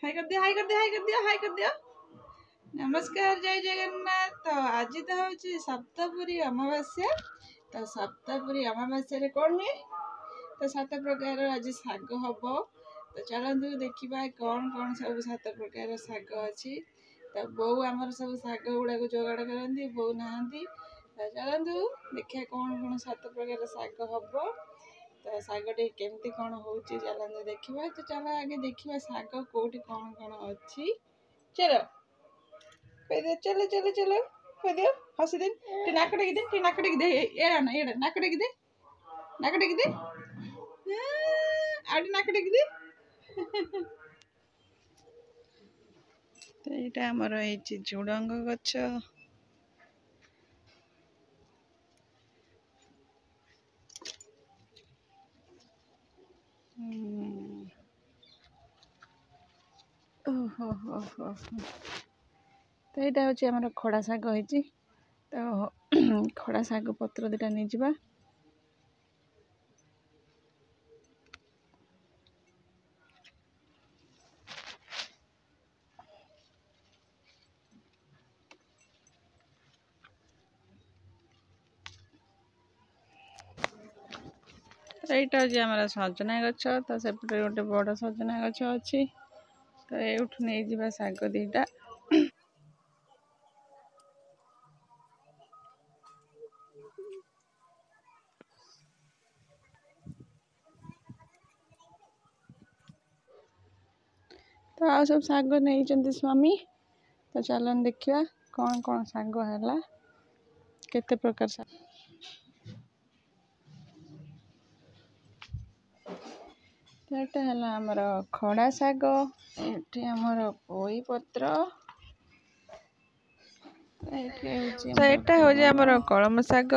हाय कर दिया, हाय कर दिया, हाय कर दिया, हाय कर दिया। नमस्कार, जय जगन्नाथ। तो आज तो हूँ सप्तपुरी अमावास्या। तो सप्तपुरी अमावास्या कौन हुए? तो 7 प्रकार आज शाग हम। तो चलतु देखा कौन कौन सब 7 प्रकार शाग अच्छी। तो बो आमर सब शाग गुड़ा जोगाड़ करती, बो नहांती। तो चलतु देखिए कौन कौन 7 प्रकार शाग हम। तो शागटे केमती कौन हो चलते देखा। तो चलो आगे देखा शाग कौटी कौन कौन अच्छी। चलो कह चलो चलो चलो कह दियो हसी दे नाक टेक दे नाक टेक दे एड़ा ना एड़ा नाक टेक दे नाक टेक दे आड़ी नाक टेक दे। तो यहाँ आमर ये झुड़ंग गछ। ओहो हो हो। तो यहाँ हूँ आमर खड़ा शाग होती। तो खड़ा शाग पत्र दुटा नहीं जावा। এইটা হচ্ছে আমার সজনা গছ। তো সেপটে গোটে বড় সজনা গছ ଅଛି। তো এইঠু নেই ଯିବା ଶାଗ ଦିଟା। तो आ सब ଶାଗ ନେଇଛନ୍ତି स्वामी। तो चलन देखिया कौन कौन ଶାଗ ହେଲା, केते प्रकार ଶାଗ। एटा है आमर खड़ा शाग, एठी आमर पोई पत्र, तो एटा हो जे आमर कलम शाग।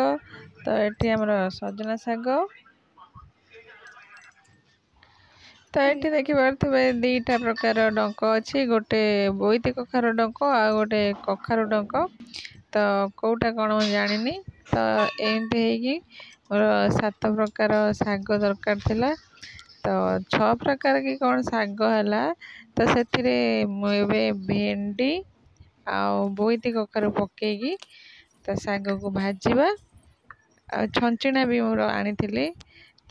तो एठी आमर सजना शाग। तो ये देखिपे दीटा प्रकार डंक अच्छी, गोटे बोईती कखार डंक आ गोटे कखार डंक। तो कौटा कौन मुझे जानी। तो एमती है मोर 7 प्रकार शाग दरकार थिला। तो 6 प्रकार की कौन शाग है। तो से भेंडी आ बोईती कखार पकईकी तो शाग को भाजवा आ छंचिणा भी मोर आनी।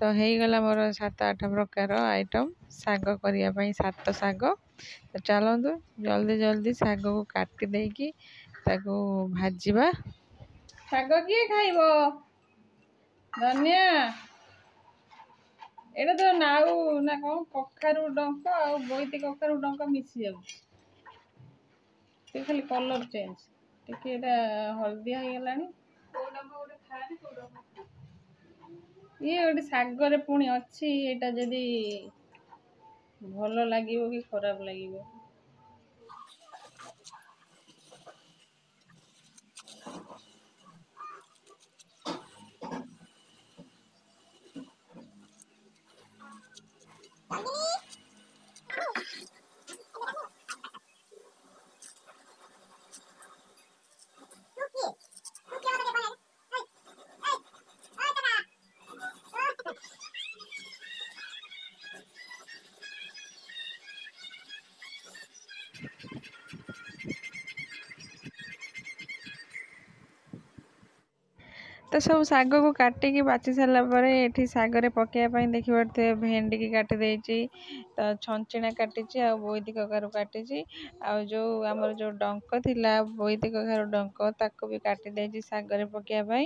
तो हो गला मोर 7-8 प्रकार आइटम शाग करने 7 शाग। तो चलतु जल्दी जल्दी शाग को काटी देकी ताको भाजवा। शाग किए खाइब? धनिया एटा तो नाउ ना कौन कखारू डंक आ बोईती कखारू डंक मिसी जाऊ खाली कलर चेंज टिके हलदिया हो गलानी। ये गोटे शागर पुणी अच्छी, एटा जदि भल लगे कि खराब लगे। तो सब शाग को काटिकी बाची सारापर ये शागर पकड़ापी देखिपे भेंडी की काटी देती। तो छंचिणा काटी आ बोईती कखारू काटी आ जो आमर जो डंक थिला बोईती कखारू डंक ताको भी काटी देती शागर पकड़ापी।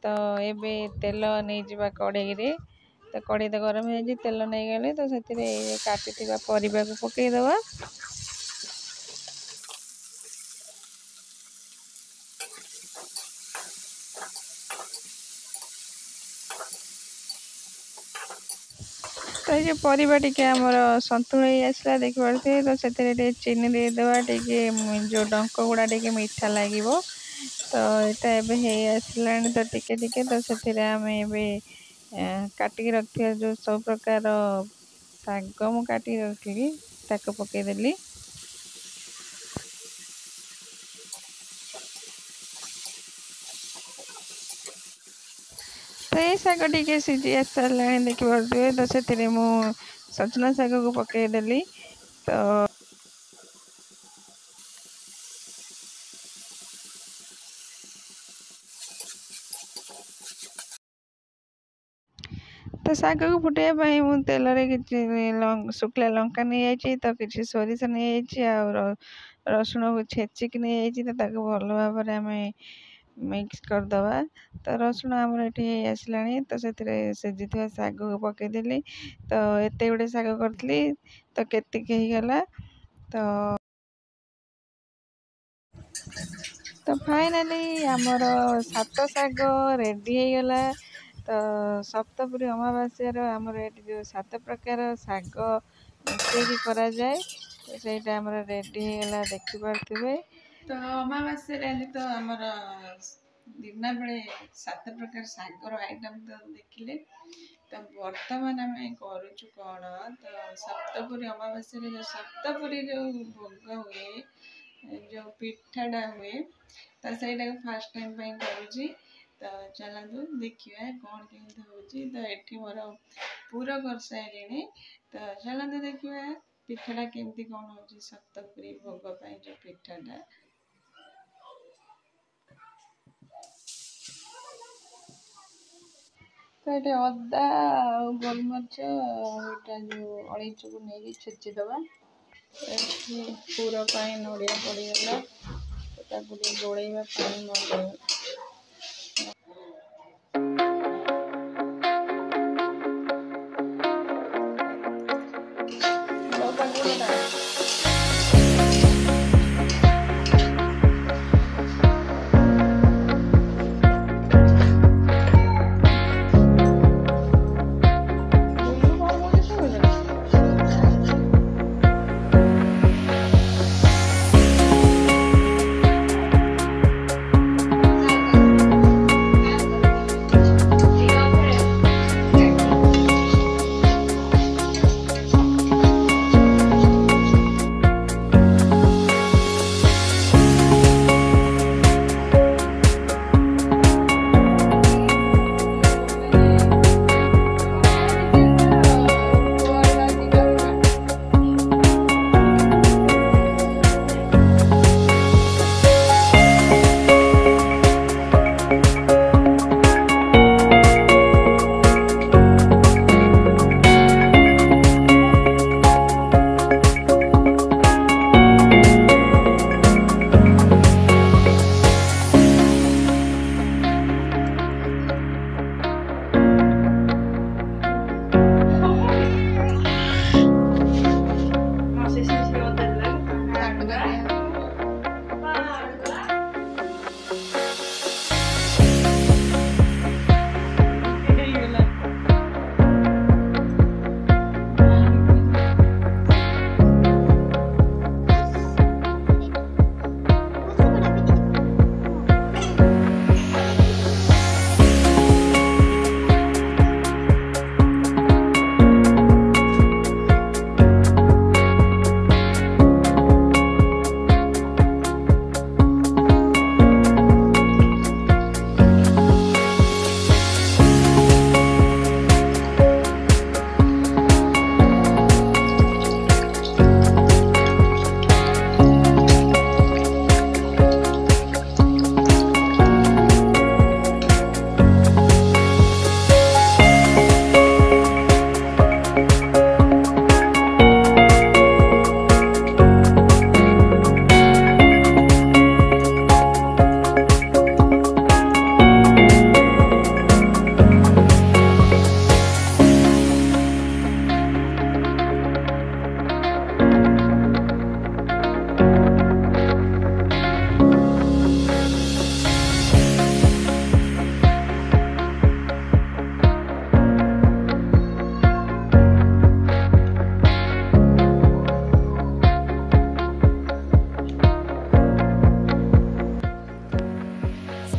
तो एबे तेल नहीं जावा कड़े रे। तो कड़े तो गरम हो तेल नहीं गले तो से काटी परिवा को पकईदवा। तो ये परिवा टिके आमर सन्तुल आसला देखिपे। तो से चीनी देदेवा टिके जो डंक गुड़ा टिके मीठा लगे। तो यहाँ आसला तो टिके टिके तो से आम काटिक रखा जो सब प्रकार शाग मु काटिक रखी ताको पकईदेली। तो ये शाग टे सीझी आस सारे देखिपे। तो से सजना शाग को पकईदेली। तो तो शाग को फुटाइबा मु तेल कि शुखला लंका नहीं तो किसी सोरिष नहीं रसुण को छेचिक नहीं तो भल भाव आम मिक्स करदे। तो रसुण आमर ये आसला तो सीझी शाग को पकईदेली तो एत गुड़े शाग करी तो केतिक गला तो फाइनाली आमर सात शाग रेडी हो गला। तो सप्तपुरी अमावास्यार आमर ये जो 7 प्रकार शाग मिसेक करा जाए तो सहीटा आमर रेडी हो गला देखिपे। तो अमावास्या तो आमर दिन बेले 7 प्रकार शागर आइटम तो देखिले। तो बर्तमान आम करुचु कौन तो सप्तपुरी अमावास्या जो सप्तपुरी जो भोग हुए जो पिठाटा हुए तो सहीटा फास्ट टाइम करुँची। तो चलतु देखिए कौन केमती होची। तो ये मोर पूरा कर सारे तो चलतु देखिए पिठाटा केमती कौन हो सप्तपुरी भोग जो पिठाटा। तो ये अदा गोलमरीच यहाँ जो अलैच को नहीं छेचिदबा पूरा नड़िया पड़गला तो गोलैवा पानी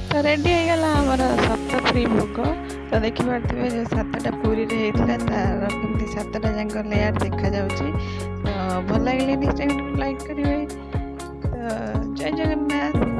तो रेडी हो गला आमर सप्तपुरी भोग। तो देखिपे जो 7टा पूरी होता तार कमी 7टा जाक लेयर देखा जाऊँगी। तो भल लगे निश्चय लाइक करेंगे। तो जय जगन्नाथ।